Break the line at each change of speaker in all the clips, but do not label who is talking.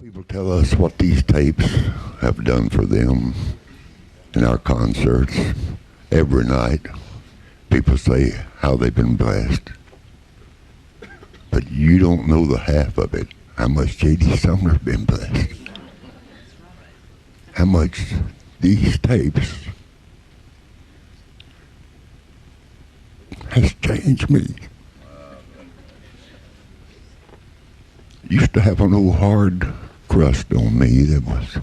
People tell us what these tapes have done for them in our concerts. Every night, people say how they've been blessed. But you don't know the half of it, how much J.D. Sumner's been blessed. How much these tapes has changed me. Used to have an old hard crust on me that was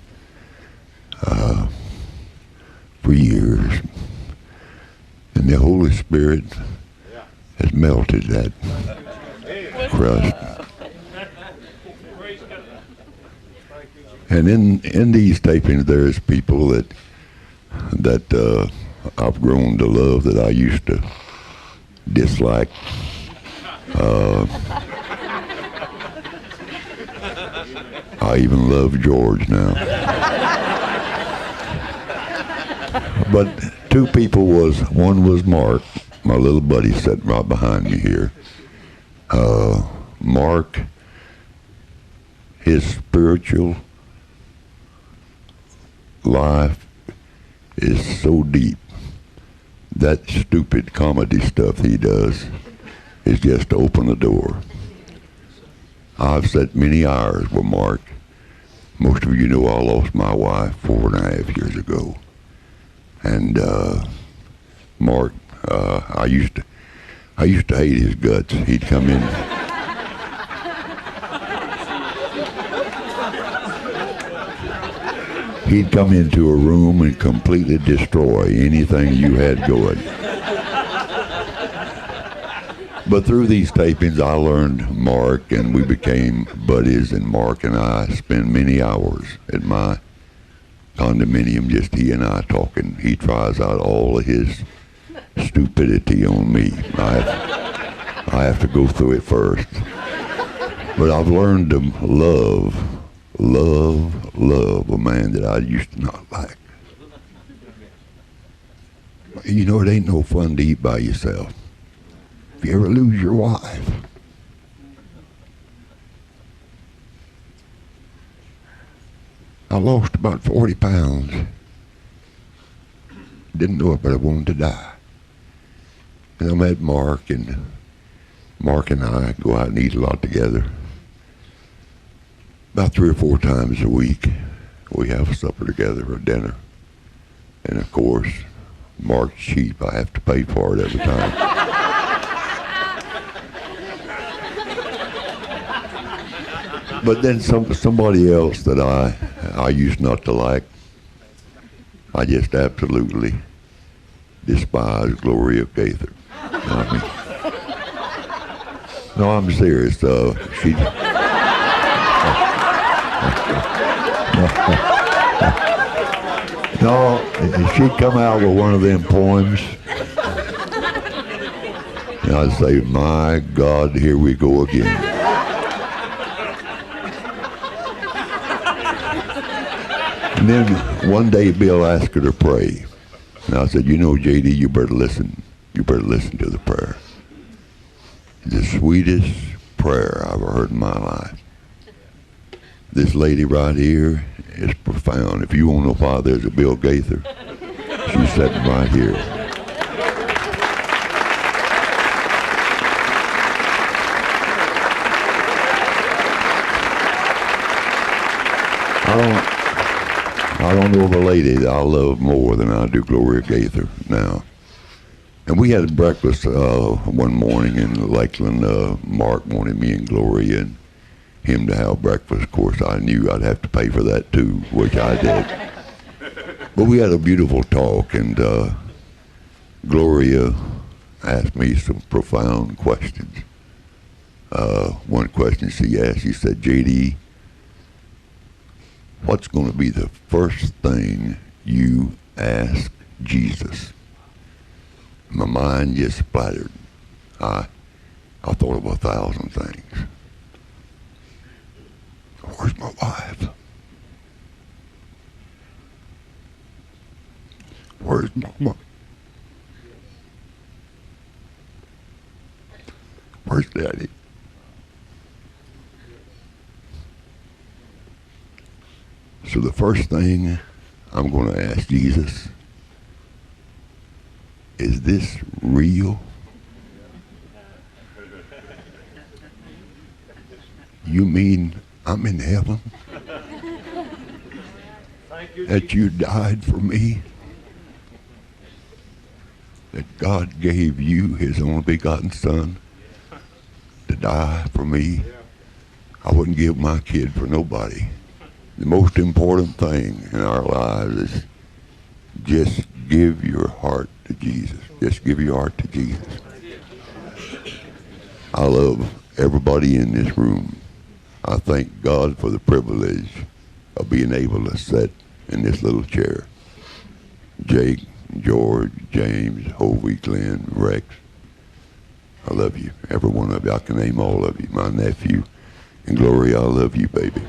for years, and the Holy Spirit has melted that crust. And in these tapings, there's people that I've grown to love that I used to dislike. I even love George now. But two people one was Mark, my little buddy sitting right behind me here. Mark, his spiritual life is so deep. That stupid comedy stuff he does is just to open the door. I've sat many hours with Mark. Most of you know I lost my wife 4.5 years ago. And Mark, I used to hate his guts. He'd come in. He'd come into a room and completely destroy anything you had going. But through these tapings, I learned Mark, and we became buddies, and Mark and I spent many hours at my condominium, just he and I talking. He tries out all of his stupidity on me. I have to go through it first. But I've learned to love a man that I used to not like. You know, it ain't no fun to eat by yourself. If you ever lose your wife, I lost about 40 pounds. Didn't know it, but I wanted to die. And I met Mark, and Mark and I go out and eat a lot together. About 3 or 4 times a week, we have a supper together or dinner. And of course, Mark's cheap. I have to pay for it every time. But then somebody else that I used not to like, I just absolutely despise Gloria Gaither. You know what I mean? No, I'm serious. She. No, she'd come out with one of them poems, and I'd say, "My God, here we go again." And then one day Bill asked her to pray. And I said, you know, J.D., you better listen. You better listen to the prayer. The sweetest prayer I've ever heard in my life. This lady right here is profound. If you want to know why there's a Bill Gaither, she's sitting right here. I don't know of a lady that I love more than I do Gloria Gaither now. And we had breakfast one morning in Lakeland. Mark wanted me and Gloria and him to have breakfast. Of course, I knew I'd have to pay for that too, which I did. But we had a beautiful talk, and Gloria asked me some profound questions. One question she asked, she said, J.D., what's going to be the first thing you ask Jesus? My mind just splattered. I thought of 1,000 things. Where's my wife? Where's my mom? Where's Daddy? So the first thing I'm going to ask Jesus, is this real? You mean I'm in heaven? That you died for me? That God gave you his only begotten son to die for me? I wouldn't give my kid for nobody. The most important thing in our lives is just give your heart to Jesus. Just give your heart to Jesus. I love everybody in this room. I thank God for the privilege of being able to sit in this little chair. Jake, George, James, Hovey, Glenn, Rex, I love you. Every one of you. I can name all of you. My nephew. And Gloria, I love you, baby.